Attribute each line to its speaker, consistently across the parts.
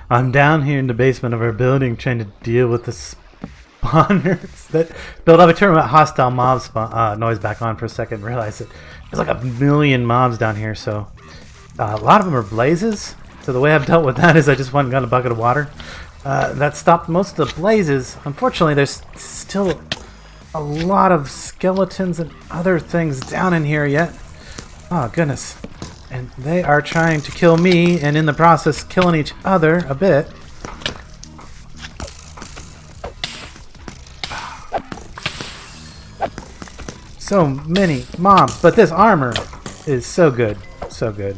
Speaker 1: I'm down here in the basement of our building trying to deal with the spawners that build up. I turned my hostile mob noise back on for a second and realized that there's like a million mobs down here, so a lot of them are blazes. So the way I've dealt with that is I just went and got a bucket of water. That stopped most of the blazes. Unfortunately, there's still a lot of skeletons and other things down in here yet. Oh, goodness. And they are trying to kill me, and in the process killing each other a bit. So many mobs, but this armor is so good. So good.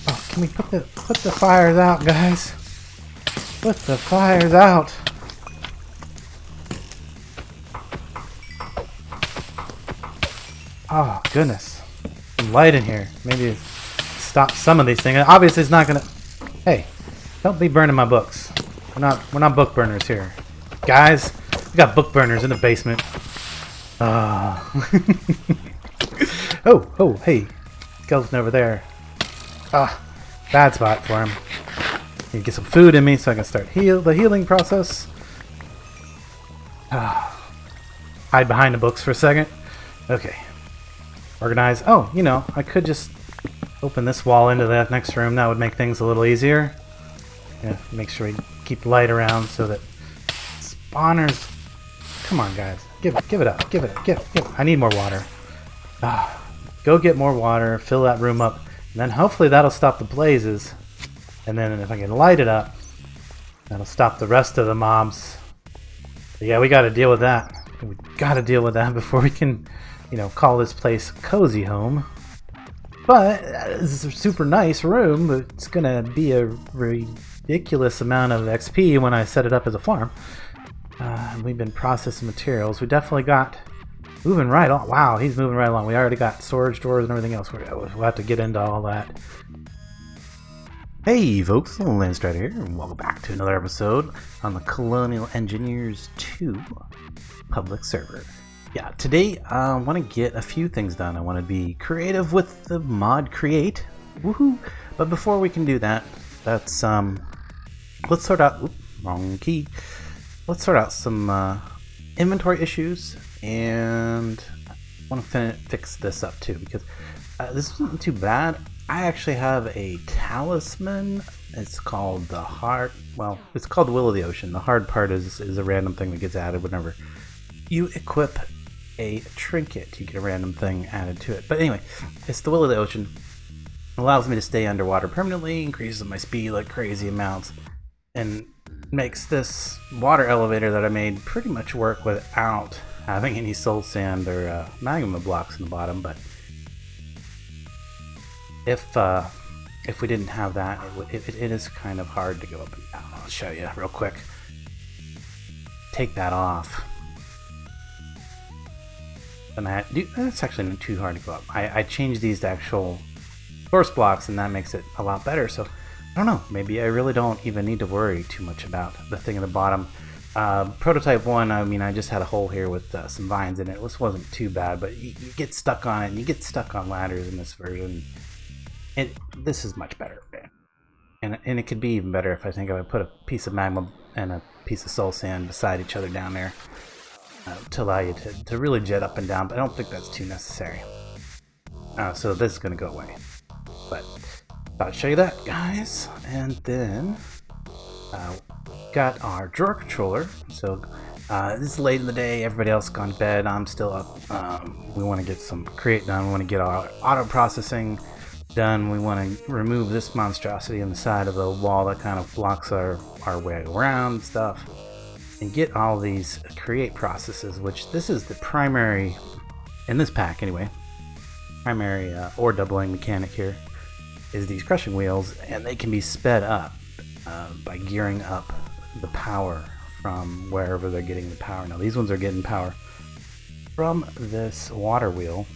Speaker 1: Oh, can we put the fires out, guys? Put the fires out. Oh, goodness. Some light in here. Maybe stop some of these things. Obviously, it's not going to... Hey, don't be burning my books. We're not book burners here. Guys, we got book burners in the basement. Oh, hey. Skeleton over there. Bad spot for him. Need to get some food in me so I can start the healing process. Hide behind the books for a second. Okay. Organize. Oh, you know, I could just open this wall into that next room. That would make things a little easier. Yeah, make sure we keep light around so that spawners... Come on, guys. Give it up. Give it up. I need more water. Go get more water. Fill that room up. And then hopefully that'll stop the blazes. And then if I can light it up, that'll stop the rest of the mobs. But yeah, we got to deal with that. We got to deal with that before we can, you know, call this place cozy home. But this is a super nice room. But it's gonna be a ridiculous amount of XP when I set it up as a farm. We've been processing materials. We definitely got moving right on. Wow, he's moving right along. We already got storage doors and everything else. We'll have to get into all that. Hey folks, Landstryder here, and welcome back to another episode on the Colonial Engineers 2 public server. Yeah, today I want to get a few things done. I want to be creative with the mod create. Woohoo! But before we can do that, let's sort out. Oops, wrong key. Let's sort out some inventory issues, and I want to fix this up too because this isn't too bad. I actually have a talisman. It's called the heart. Well, it's called Will of the Ocean. The hard part is a random thing that gets added whenever you equip a trinket. You get a random thing added to it. But anyway, it's the Will of the Ocean. It allows me to stay underwater permanently, increases my speed like crazy amounts, and makes this water elevator that I made pretty much work without having any soul sand or magma blocks in the bottom. But if we didn't have that, it is kind of hard to go up and down. I'll show you real quick. Take that off. And that's actually not too hard to go up. I changed these to actual source blocks, and that makes it a lot better. So I don't know, maybe I really don't even need to worry too much about the thing at the bottom. Prototype 1, I mean, I just had a hole here with some vines in it. This wasn't too bad, but you get stuck on it, and you get stuck on ladders in this version. This is much better, and it could be even better if I put a piece of magma and a piece of soul sand beside each other down there to allow you to really jet up and down, but I don't think that's too necessary. So this is going to go away. But thought I'd show you that, guys. And then got our drawer controller. So this is late in the day. Everybody else gone to bed. I'm still up. We want to get some create done. We want to get our auto processing done. We want to remove this monstrosity on the side of the wall that kind of blocks our way around and stuff, and get all these create processes, which this is the primary, in this pack anyway, primary ore doubling mechanic here is these crushing wheels, and they can be sped up by gearing up the power from wherever they're getting the power. Now these ones are getting power from this water wheel,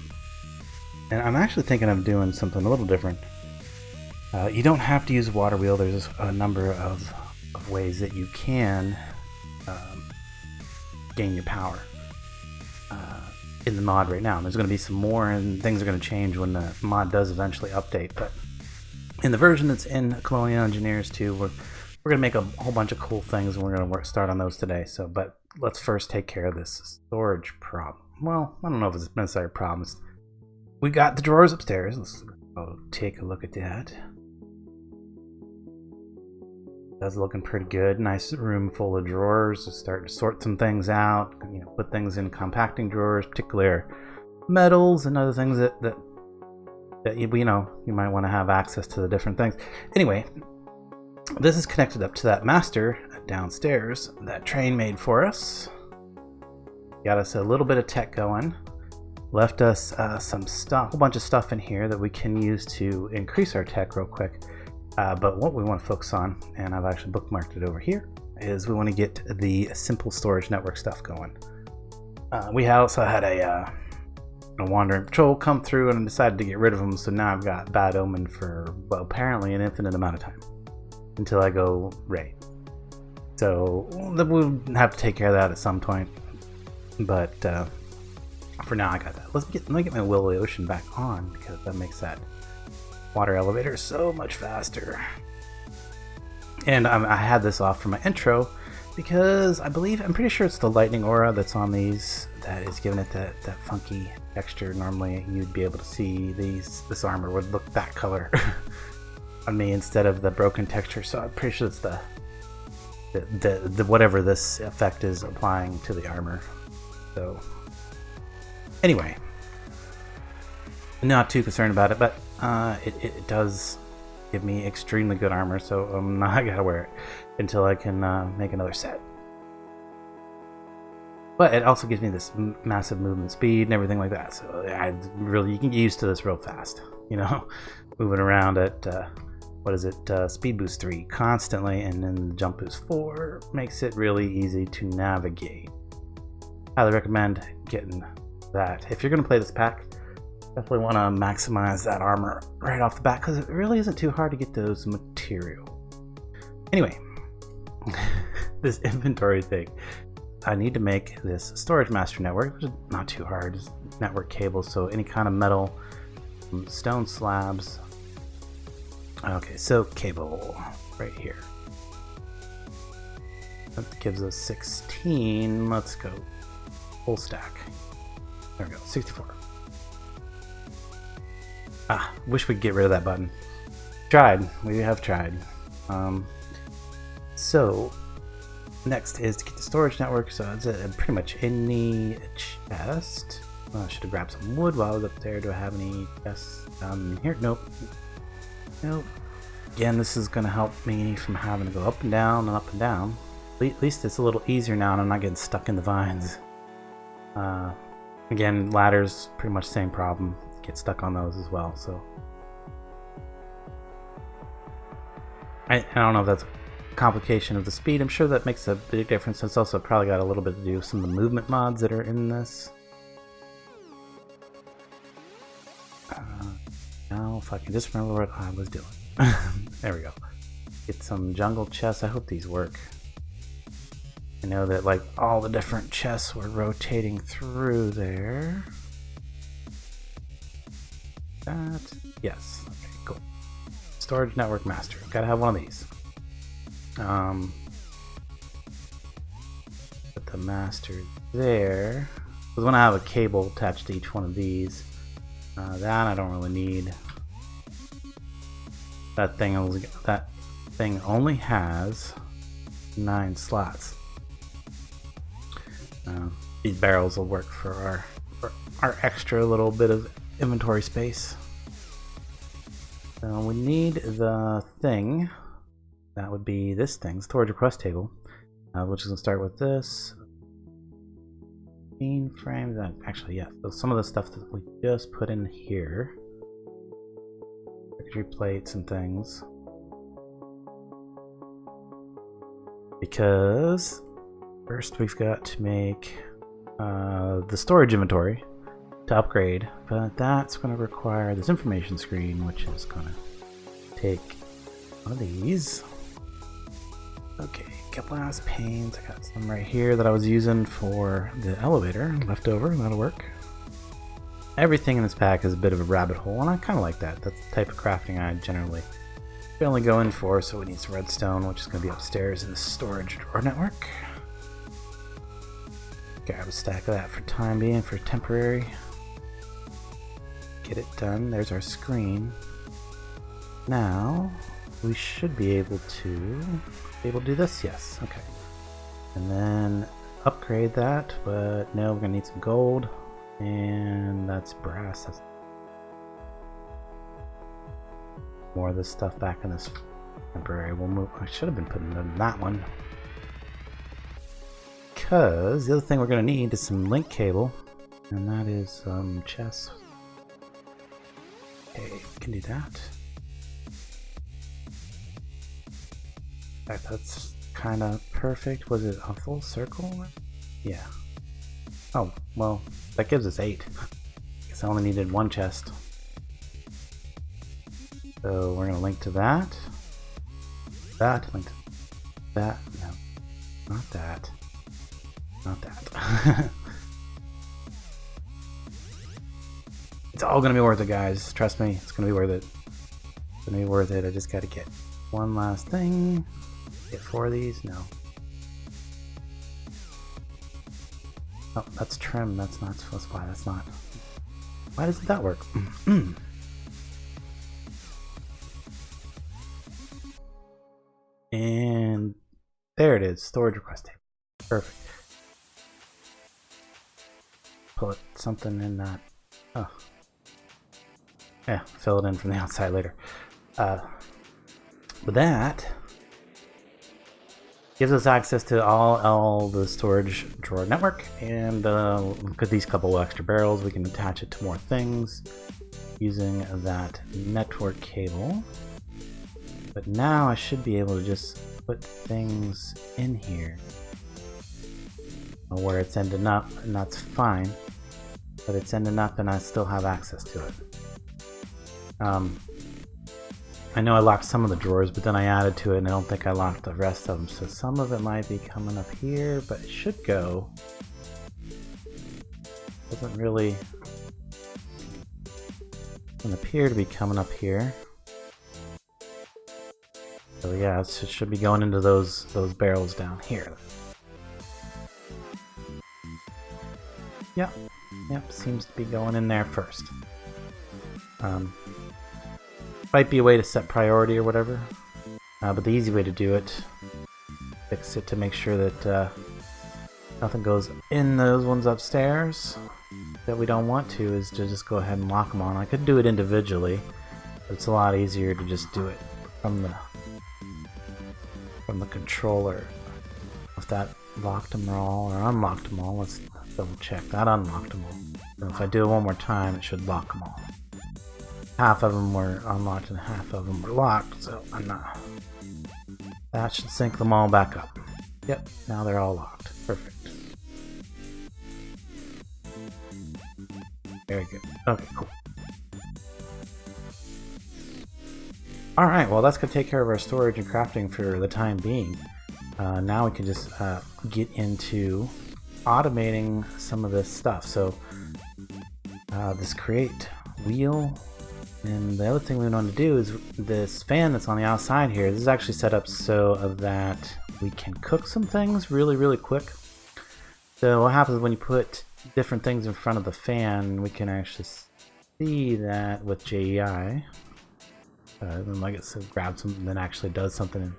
Speaker 1: and I'm actually thinking of doing something a little different. You don't have to use a water wheel. There's a number of ways that you can gain your power. in the mod right now. And there's going to be some more, and things are going to change when the mod does eventually update. But in the version that's in Colonial Engineers 2, we're going to make a whole bunch of cool things, and we're going to start on those today. So, but let's first take care of this storage problem. Well, I don't know if it's necessarily a problem. We got the drawers upstairs. Let's go take a look at that. That's looking pretty good. Nice room full of drawers. Start to sort some things out. You know, put things in compacting drawers, particularly metals and other things that you know you might want to have access to the different things. Anyway, this is connected up to that master downstairs that Train made for us. Got us a little bit of tech going. Left us some stuff, a whole bunch of stuff in here that we can use to increase our tech real quick. But what we want to focus on, and I've actually bookmarked it over here, is we want to get the simple storage network stuff going. We also had a wandering patrol come through, and I decided to get rid of them, so now I've got Bad Omen for, well, apparently an infinite amount of time until I go raid. So we'll have to take care of that at some point, but for now I got that. Let me get my Will of the Ocean back on, because that makes that water elevator so much faster. And I had this off for my intro because I'm pretty sure it's the lightning aura that's on these that is giving it that funky texture. Normally you'd be able to see this armor would look that color on me instead of the broken texture. So I'm pretty sure it's the whatever this effect is applying to the armor. So anyway, not too concerned about it, but it does give me extremely good armor, so I'm not gonna wear it until I can make another set. But it also gives me this massive movement speed and everything like that, so you can get used to this real fast. You know, moving around at speed boost 3 constantly, and then jump boost 4 makes it really easy to navigate. Highly recommend getting that if you're gonna play this pack. Definitely want to maximize that armor right off the bat, because it really isn't too hard to get those material. Anyway, this inventory thing. I need to make this storage master network, which is not too hard. Just network cables, so any kind of metal, stone slabs. Okay, so cable right here. That gives us 16. Let's go full stack. There we go, 64. Wish we'd get rid of that button. Tried. We have tried. So next is to get the storage network. So it's pretty much in the chest. I should have grabbed some wood while I was up there. Do I have any chests down here? Nope. Nope. Again, this is going to help me from having to go up and down and up and down. At least it's a little easier now, and I'm not getting stuck in the vines. Again, ladders, pretty much the same problem. Get stuck on those as well, so I don't know if that's a complication of the speed. I'm sure that makes a big difference. It's also probably got a little bit to do with some of the movement mods that are in this. Now if I can just remember what I was doing. There we go. Get some jungle chests. I hope these work. I know that like all the different chests were rotating through there. That, yes. Okay, cool. Storage network master. Gotta have one of these. Put the master there. Because when I have a cable attached to each one of these, that I don't really need. That thing only has 9 slots. These barrels will work for our extra little bit of inventory space. So we need the thing. That would be this thing, storage request table, which is going to start with this. Frame. Actually, yeah. So some of the stuff that we just put in here. Circuitry plates and things. Because first we've got to make the storage inventory to upgrade, but that's going to require this information screen, which is going to take one of these. Okay, glass panes. I got some right here that I was using for the elevator left over. That'll work. Everything in this pack is a bit of a rabbit hole, and I kind of like that. That's the type of crafting I generally only go in for. So we need some redstone, which is going to be upstairs in the storage drawer network. Grab a stack of that for time being, for temporary. Get it done. There's our screen. Now we should be able to do this. Yes. Okay. And then upgrade that, but no, we're gonna need some gold, and that's brass. That's more of this stuff back in this temporary. We'll move. I should have been putting it in that one, because the other thing we're gonna need is some link cable, and that is chests. Okay, we can do that. In fact, that's kind of perfect. Was it a full circle? Yeah. Oh, well, that gives us 8. Guess I only needed 1 chest. So we're gonna link to that. That, link to that. No, not that. Not that. It's all gonna be worth it, guys. Trust me, it's gonna be worth it. It's gonna be worth it. I just gotta get one last thing. Get 4 of these? No. Oh, that's trim. That's not supposed to. Why? That's not. Why doesn't that work? And there it is. Storage request table. Perfect. Put something in that. Oh. Yeah, fill it in from the outside later. But that gives us access to all the storage drawer network, and look at these couple extra barrels. We can attach it to more things using that network cable. But now I should be able to just put things in here where it's ending up, and that's fine. But it's ending up and I still have access to it. I know I locked some of the drawers, but then I added to it and I don't think I locked the rest of them. So some of it might be coming up here, but it should go. Doesn't really appear to be coming up here. So yeah, it should be going into those barrels down here. Yep, seems to be going in there first. Might be a way to set priority or whatever, but the easy way to do it, fix it to make sure that nothing goes in those ones upstairs that we don't want to, is to just go ahead and lock them on. I could do it individually, but it's a lot easier to just do it from the controller. If that locked them all or unlocked them all, let's double check. That unlocked them all. And if I do it one more time, it should lock them all. Half of them were unlocked and half of them were locked, so I'm not. That should sync them all back up. Yep, now they're all locked. Perfect. Very good. Okay, cool. Alright, well that's going to take care of our storage and crafting for the time being. Now we can just get into automating some of this stuff. So this create wheel, and the other thing we want to do is this fan that's on the outside here. This is actually set up so that we can cook some things really quick. So what happens when you put different things in front of the fan, we can actually see that with JEI. Like it says, grab something that actually does something in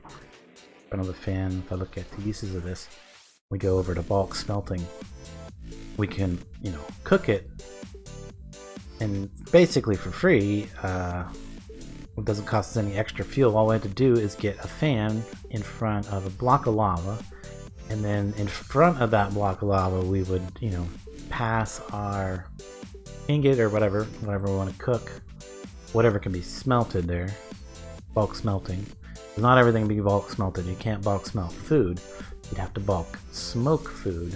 Speaker 1: front of the fan. If I look at the uses of this, we go over to bulk smelting. We can, cook it, and basically for free. It doesn't cost us any extra fuel. All we have to do is get a fan in front of a block of lava, and then in front of that block of lava, we would, pass our ingot or whatever we want to cook. Whatever can be smelted there, bulk smelting. Not everything can be bulk smelted. You can't bulk smelt food. You'd have to bulk smoke food.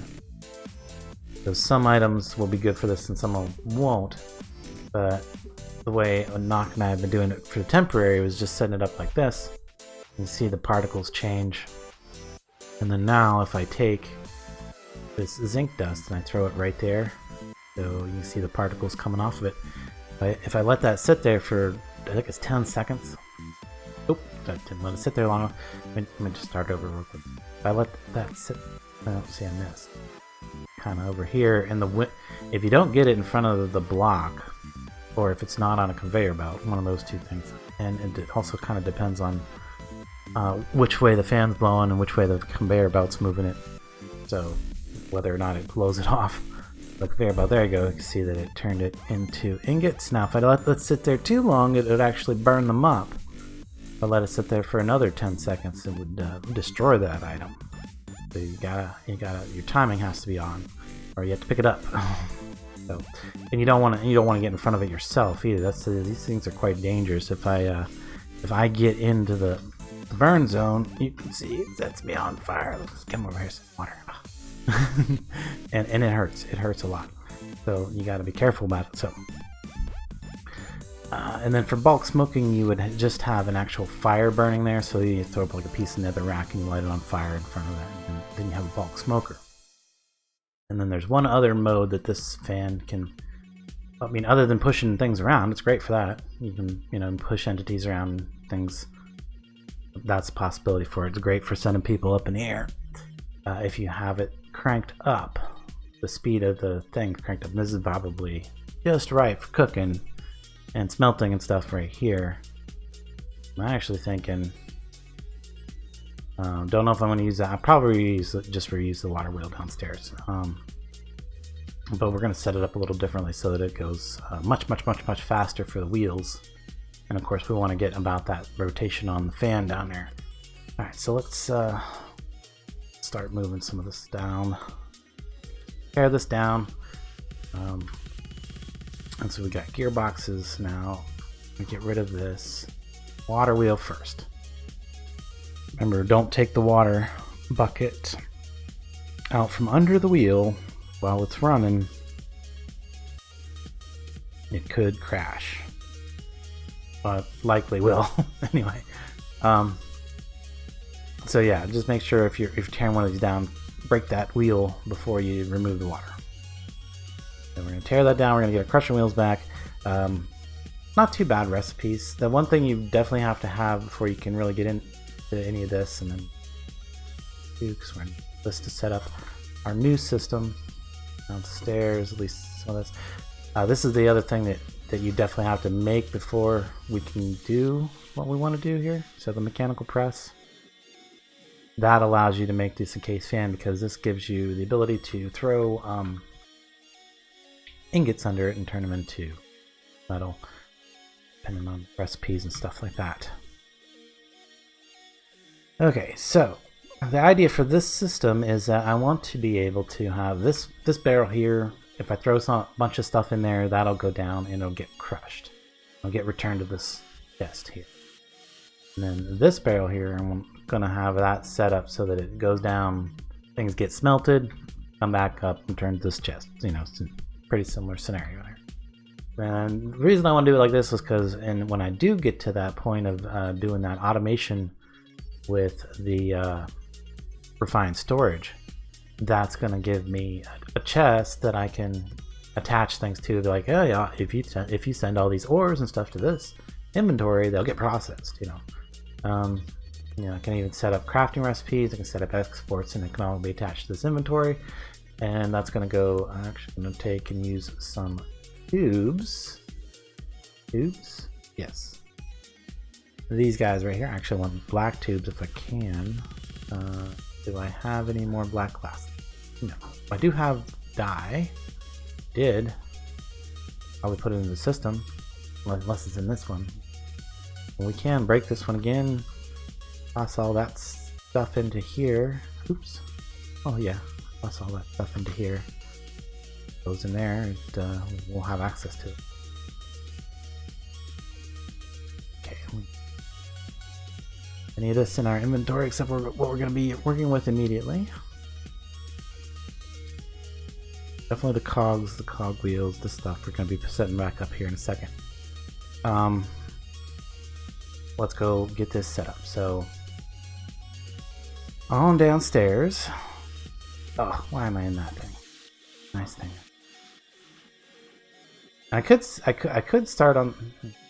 Speaker 1: So some items will be good for this and some won't. But the way Nock and I have been doing it for the temporary was just setting it up like this. You can see the particles change. And then now if I take this zinc dust and I throw it right there, So you can see the particles coming off of it. If I let that sit there for, I think it's 10 seconds. Oop, I didn't let it sit there long enough. Let me just start over real quick. If I let that sit, oh, see, I missed. Kind of over here, and if you don't get it in front of the block, or if it's not on a conveyor belt, one of those two things. And it also kind of depends on which way the fan's blowing and which way the conveyor belt's moving it. So whether or not it blows it off. The conveyor belt, there you go, you can see that it turned it into ingots. Now if I let that sit there too long, it would actually burn them up. If I let it sit there for another 10 seconds, it would destroy that item. So you gotta, your timing has to be on, or you have to pick it up. So, and you don't want to get in front of it yourself either. These things are quite dangerous. If I get into the burn zone, you can see it sets me on fire. Let's come over here, some water. and it hurts. It hurts a lot. So you got to be careful about it. So, and then for bulk smoking, you would just have an actual fire burning there. So you throw up like a piece of netherrack and you light it on fire in front of that, and then you have a bulk smoker. And then there's one other mode that this fan can, I mean, other than pushing things around, it's great for that. You can, push entities around, things. That's a possibility for it. It's great for sending people up in the air. If you have it cranked up, the speed of the thing cranked up. This is probably just right for cooking and smelting and stuff right here. I'm actually thinking, don't know if I'm going to use that. I'll probably just reuse the water wheel downstairs. But we're going to set it up a little differently so that it goes much faster for the wheels. And of course we want to get about that rotation on the fan down there. Alright, so let's start moving some of this down. Tear this down. And so we got gearboxes now. We get rid of this. Water wheel first. Remember, don't take the water bucket out from under the wheel while it's running. It could crash. But likely will. Anyway. So yeah, just make sure if you're tearing one of these down, break that wheel before you remove the water. Then we're going to tear that down. We're going to get our crushing wheels back. Not too bad recipes. The one thing you definitely have to have before you can really get into any of this, and then because we're in this to set up our new system downstairs, at least some of this. This is the other thing that you definitely have to make before we can do what we want to do here. So the mechanical press. That allows you to make this encased fan because this gives you the ability to throw ingots under it and turn them into metal, depending on recipes and stuff like that. Okay, so the idea for this system is that I want to be able to have this barrel here. If I throw a bunch of stuff in there, that'll go down and it'll get crushed. It'll get returned to this chest here. And then this barrel here, I'm going to have that set up so that it goes down, things get smelted, come back up and turn to this chest. It's a pretty similar scenario here. And the reason I want to do it like this is because when I do get to that point of doing that automation with the refined storage, that's going to give me a chest that I can attach things to. They're like, oh yeah, if you send all these ores and stuff to this inventory, they'll get processed. I can even set up crafting recipes. I can set up exports, and it can all be attached to this inventory. And that's going to go. I'm actually going to take and use some tubes. Tubes? Yes. These guys right here. I actually want black tubes if I can. Do I have any more black glass? No. I do have dye. Did. I would put it in the system, unless it's in this one. We can break this one again. Toss all that stuff into here. Oops. Oh yeah. Toss all that stuff into here. Goes in there, and we'll have access to it. Okay. Any of this in our inventory except for what we're going to be working with immediately. Definitely the cogs, the cog wheels, the stuff we're going to be setting back up here in a second. Let's go get this set up. So, on downstairs. Oh, why am I in that thing? Nice thing. I could start on.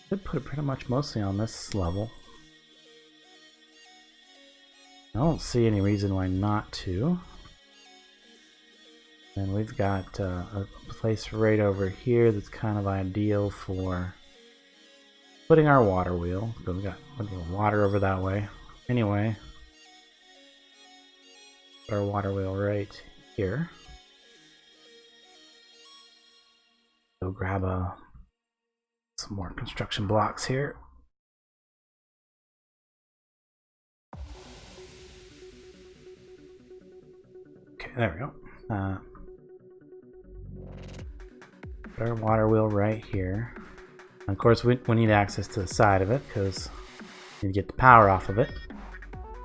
Speaker 1: Could put it pretty much mostly on this level. I don't see any reason why not to. And we've got a place right over here that's kind of ideal for putting our water wheel. So we got water over that way. Anyway, put our water wheel right here. Go grab some more construction blocks here. Okay, there we go. Put our water wheel right here. And of course, we need access to the side of it because we need to get the power off of it.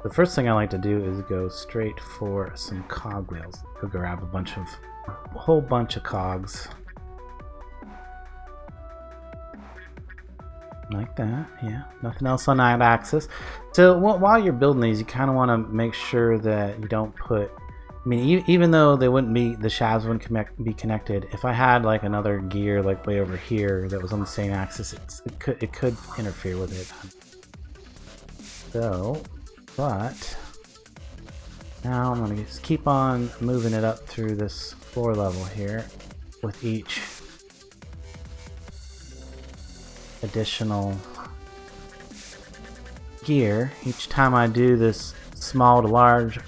Speaker 1: The first thing I like to do is go straight for some cog wheels. Go grab a whole bunch of cogs. Like that, yeah. Nothing else on that axis. So while you're building these, you kind of want to make sure that you don't put. I mean, even though they wouldn't be, the shafts wouldn't be connected. If I had like another gear like way over here that was on the same axis, it could interfere with it. So, but now I'm gonna just keep on moving it up through this floor level here with each additional gear. Each time I do this small to large,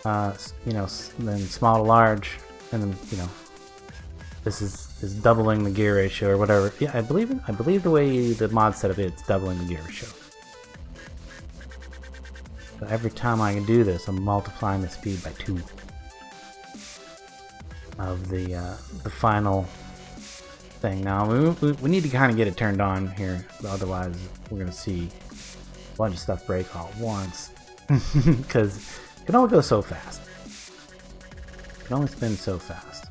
Speaker 1: then small to large, and then this is doubling the gear ratio or whatever. Yeah, I believe the way the mod set up it's doubling the gear ratio. So every time I can do this, I'm multiplying the speed by 2 of the final thing. Now we need to kind of get it turned on here, otherwise we're gonna see a bunch of stuff break all at once because it can only go so fast. It can only spin so fast.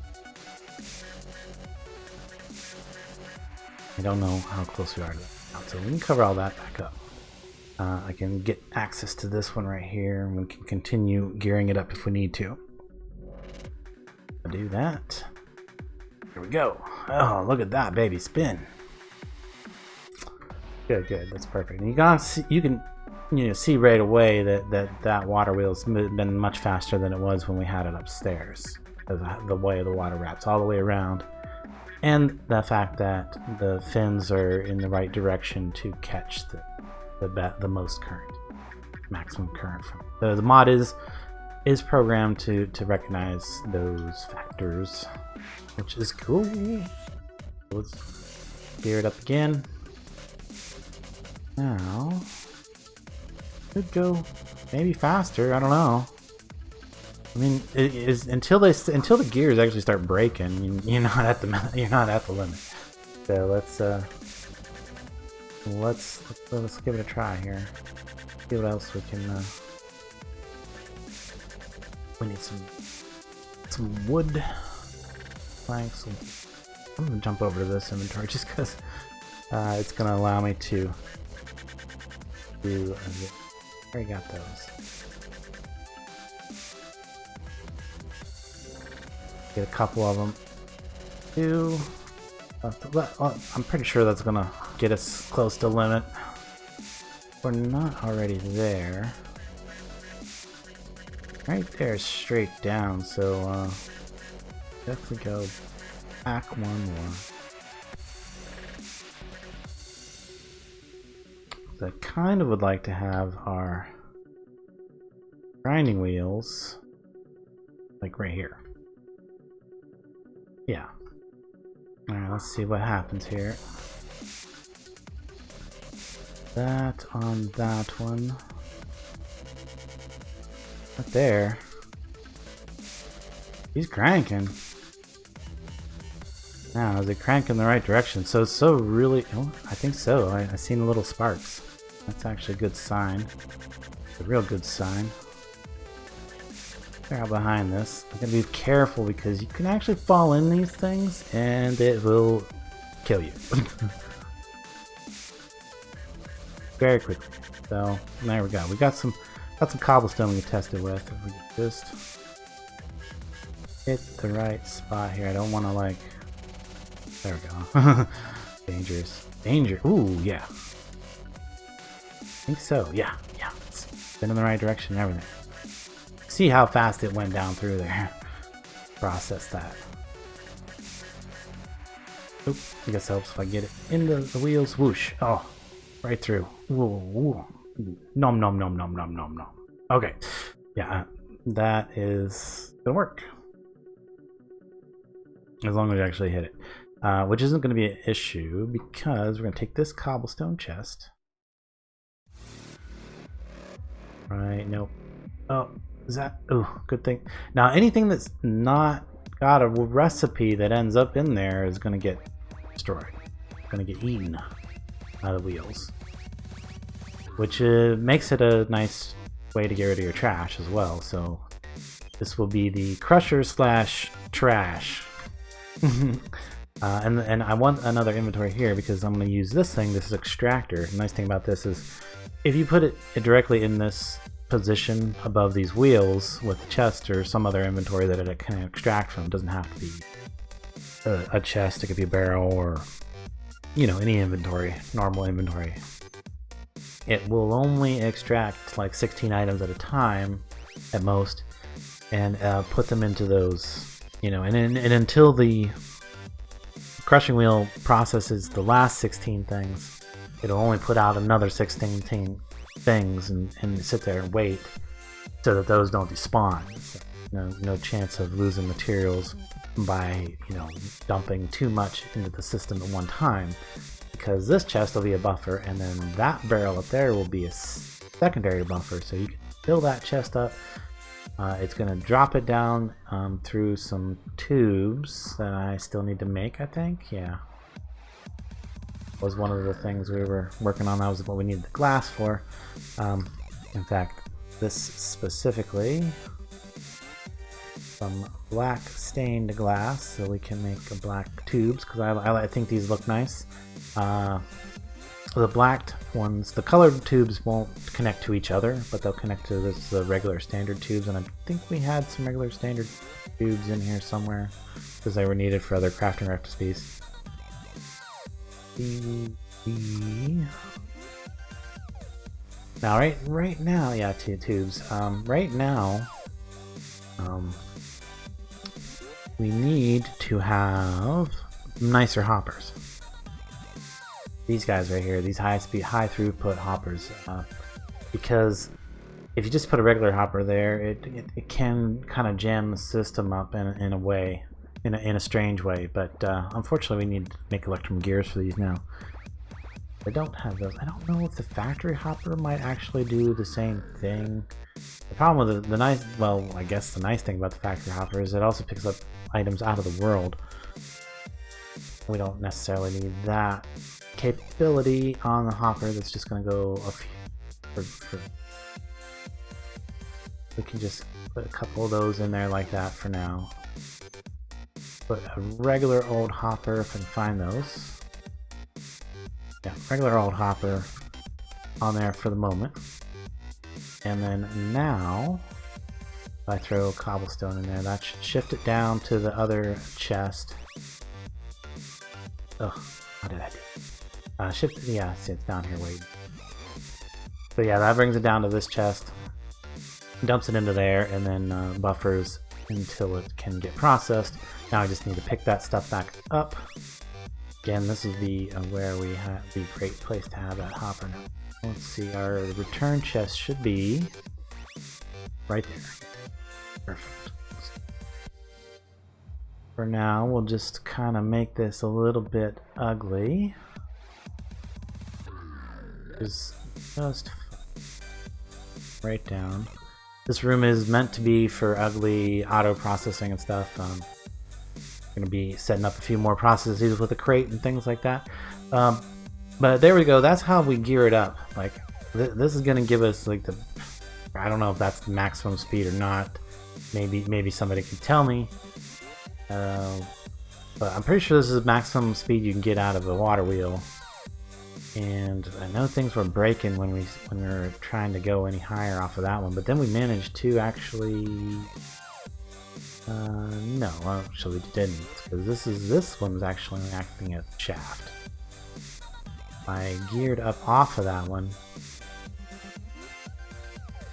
Speaker 1: I don't know how close we are to that, so we can cover all that back up. I can get access to this one right here, and we can continue gearing it up if we need to. I'll do that. Here we go. Oh, look at that, baby, spin. Good, that's perfect. And you can see right away that water wheel's been much faster than it was when we had it upstairs. The way the water wraps all the way around, and the fact that the fins are in the right direction to catch the most current, maximum current from. So the mod is programmed to recognize those factors, which is cool. Let's gear it up again. Now, could go maybe faster. I don't know. I mean, it is until the gears actually start breaking. You're not at the limit. So let's give it a try here. See what else we can. We need some wood planks. I'm gonna jump over to this inventory just because it's gonna allow me to do. I already got those. Get a couple of them. 2. I'm pretty sure that's gonna get us close to limit. We're not already there. Right there is straight down, so definitely go back one more. So I kind of would like to have our grinding wheels like right here. Yeah. Alright, let's see what happens here. That on that one. Right there. He's cranking. Now, is it cranking in the right direction? So really, oh, I think so. I seen little sparks. That's actually a good sign. It's a real good sign. Out behind this. I'm gonna be careful because you can actually fall in these things and it will kill you very quickly. So there we go. We got some cobblestone we can test it with. If we just hit the right spot here. I don't want to like There we go. Dangerous. Danger. Ooh, yeah. I think so. Yeah, yeah. It's been in the right direction and everything. See how fast it went down through there. Process that. Oop, I guess it helps if I get it into the wheels. Whoosh. Oh, right through. Ooh. Nom nom nom nom nom nom nom. Okay. Yeah, that is gonna work. As long as we actually hit it. Which isn't gonna be an issue because we're gonna take this cobblestone chest. Right, nope. Oh, is that? Oh, good thing. Now, anything that's not got a recipe that ends up in there is going to get destroyed. Going to get eaten out of the wheels. Which makes it a nice way to get rid of your trash as well. So, this will be the crusher / trash. And I want another inventory here because I'm going to use this thing. This is extractor. The nice thing about this is if you put it directly in this position above these wheels with the chest or some other inventory that it can extract from, it doesn't have to be a chest, it could be a barrel or, you know, any inventory, normal inventory. It will only extract like 16 items at a time at most and put them into those, you know, and until the crushing wheel processes the last 16 things, it'll only put out another 16 things and sit there and wait so that those don't despawn. So, no chance of losing materials by, you know, dumping too much into the system at one time, because this chest will be a buffer and then that barrel up there will be a secondary buffer, so you can fill that chest up. It's going to drop it down through some tubes that I still need to make, I think. Yeah, was one of the things we were working on. That was what we needed the glass for. In fact, this specifically, some black stained glass, so we can make black tubes, because I think these look nice. The blacked ones, the colored tubes won't connect to each other, but they'll connect to the regular standard tubes, and I think we had some regular standard tubes in here somewhere because they were needed for other crafting recipes. Now, right now, yeah, tubes. Right now, we need to have nicer hoppers. These guys right here, these high throughput hoppers, because if you just put a regular hopper there, it can kind of jam the system up in a way, in a strange way. But unfortunately, we need to make electrum gears for these now. I don't have those. I don't know if the factory hopper might actually do the same thing. The problem with the nice, well, I guess the nice thing about the factory hopper is it also picks up items out of the world. We don't necessarily need that capability on the hopper. That's just going to go a few, we can just put a couple of those in there like that for now. Put a regular old hopper if I can find those. Yeah, regular old hopper on there for the moment. And then now, if I throw cobblestone in there, that should shift it down to the other chest. Oh, what did I do? Shift it, yeah, see, it's down here waiting. So yeah, that brings it down to this chest, dumps it into there, and then buffers until it can get processed. Now I just need to pick that stuff back up. Again, this is the where we have the great place to have that hopper now. Let's see, our return chest should be right there. Perfect. For now, we'll just kind of make this a little bit ugly. Just right down. This room is meant to be for ugly auto processing and stuff. Going to be setting up a few more processes with a crate and things like that. But there we go. That's how we gear it up. Like this is going to give us like the, I don't know if that's the maximum speed or not. Maybe somebody can tell me. But I'm pretty sure this is the maximum speed you can get out of a water wheel. And I know things were breaking when we were trying to go any higher off of that one, but then we managed to actually No, actually we didn't, because this one's actually acting as a shaft. I geared up off of that one.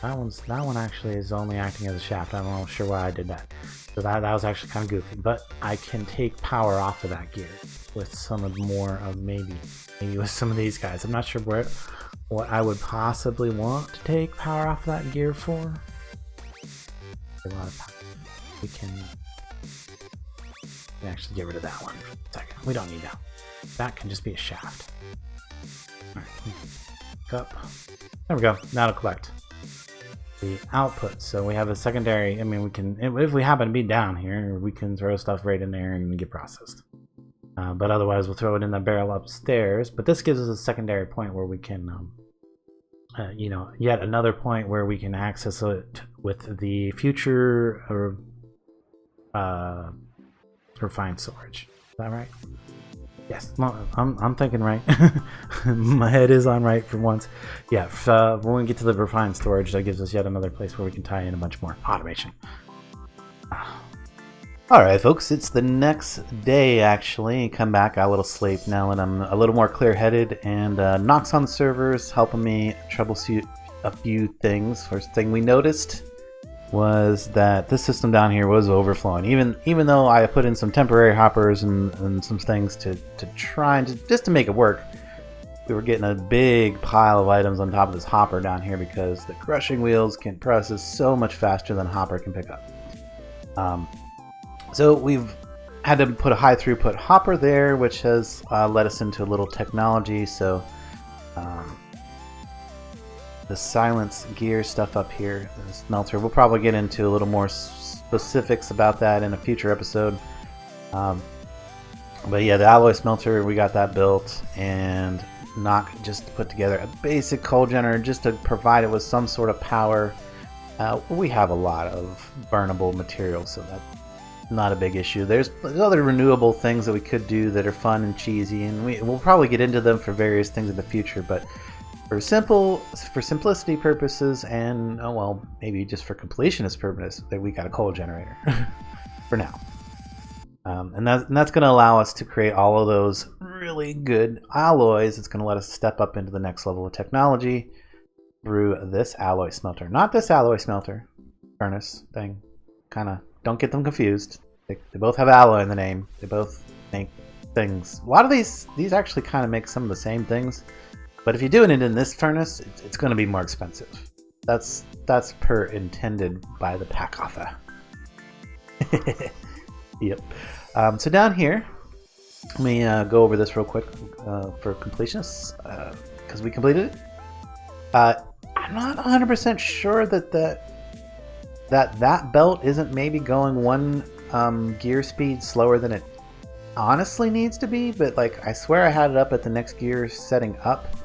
Speaker 1: That one actually is only acting as a shaft. I'm not sure why I did that. So that was actually kind of goofy. But I can take power off of that gear with some of more of maybe with some of these guys. I'm not sure what I would possibly want to take power off of that gear for. A lot of power. We can actually get rid of that one for a second. We don't need that. That can just be a shaft. Alright, up. There we go. Now to collect the output. So we have a secondary. I mean, we can, if we happen to be down here, we can throw stuff right in there and get processed. But otherwise, we'll throw it in the barrel upstairs. But this gives us a secondary point where we can, you know, yet another point where we can access it with the future refined storage. Is that right? Yes, I'm thinking right. My head is on right for once. Yeah, when we get to the refined storage, that gives us yet another place where we can tie in a bunch more automation. Alright folks, it's the next day actually. Come back, got a little sleep now and I'm a little more clear-headed, and Nox on the servers helping me troubleshoot a few things. First thing we noticed was that this system down here was overflowing. Even though I put in some temporary hoppers and some things to try and just to make it work, we were getting a big pile of items on top of this hopper down here because the crushing wheels can process so much faster than a hopper can pick up. So we've had to put a high throughput hopper there, which has led us into a little technology. So the silence gear stuff up here, the smelter, we'll probably get into a little more specifics about that in a future episode. But yeah, the alloy smelter, we got that built, and Nock just put together a basic coal generator just to provide it with some sort of power. We have a lot of burnable materials, so that's not a big issue. There's other renewable things that we could do that are fun and cheesy, and we'll probably get into them for various things in the future, but for simplicity purposes, and oh well, maybe just for completionist purposes, that we got a coal generator for now. And that's going to allow us to create all of those really good alloys. It's going to let us step up into the next level of technology through this alloy smelter. Not this alloy smelter furnace thing. Kind of don't get them confused. They both have alloy in the name. They both make things. A lot of these actually kind of make some of the same things. But if you're doing it in this furnace, it's going to be more expensive. That's per intended by the pack author. Yep. So down here, let me go over this real quick for completionists, because we completed it. I'm not 100% sure that belt isn't maybe going one gear speed slower than it honestly needs to be, but like I swear I had it up at the next gear setting up,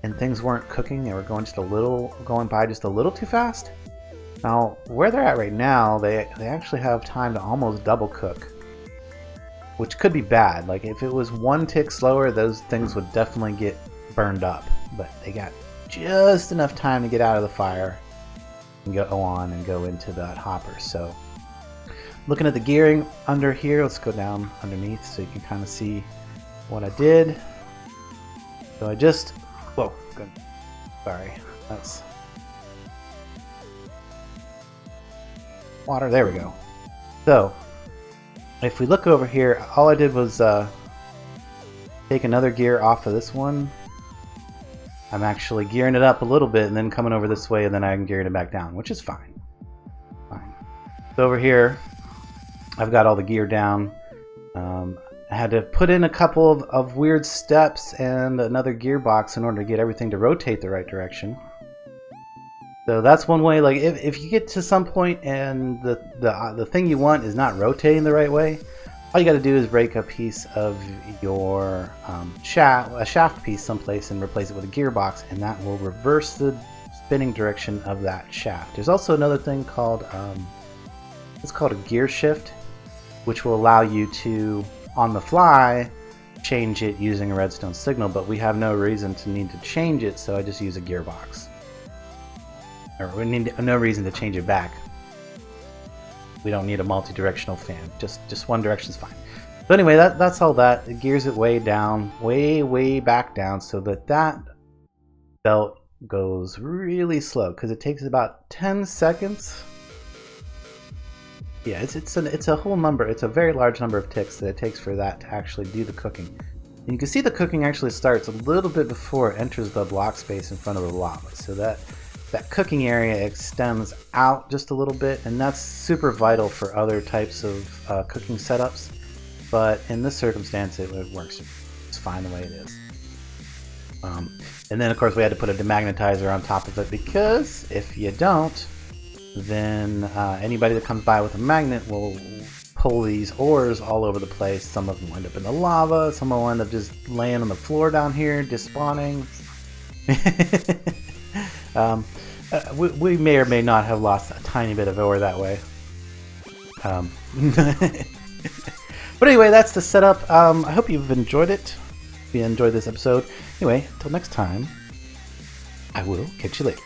Speaker 1: and things weren't cooking. They were going by just a little too fast. Now, where they're at right now, they actually have time to almost double cook, which could be bad. Like if it was one tick slower, those things would definitely get burned up. But they got just enough time to get out of the fire and go on and go into that hopper. So, looking at the gearing under here, let's go down underneath so you can kind of see what I did. So I just, whoa, good. Sorry, that's water. There we go. So if we look over here, all I did was take another gear off of this one. I'm actually gearing it up a little bit and then coming over this way, and then I'm gearing it back down, which is fine. So over here I've got all the gear down. I had to put in a couple of weird steps and another gearbox in order to get everything to rotate the right direction. So that's one way. Like if you get to some point and the thing you want is not rotating the right way, all you got to do is break a piece of your shaft piece someplace and replace it with a gearbox, and that will reverse the spinning direction of that shaft. There's also another thing called it's called a gear shift, which will allow you to on the fly change it using a redstone signal, but we have no reason to need to change it, so I just use a gearbox. Or we need no reason to change it back. We don't need a multi-directional fan. Just one direction's fine. So anyway, that's all that. It gears it way down, way back down, so that belt goes really slow because it takes about 10 seconds. Yeah, it's a whole number. It's a very large number of ticks that it takes for that to actually do the cooking. And you can see the cooking actually starts a little bit before it enters the block space in front of the lava. So that cooking area extends out just a little bit, and that's super vital for other types of cooking setups. But in this circumstance, it works. It's fine the way it is. And then, of course, we had to put a demagnetizer on top of it because if you don't, then anybody that comes by with a magnet will pull these ores all over the place. Some of them will end up in the lava. Some will end up just laying on the floor down here, despawning. We may or may not have lost a tiny bit of ore that way. But anyway, that's the setup. I hope you've enjoyed it. If you enjoyed this episode. Anyway, until next time, I will catch you later.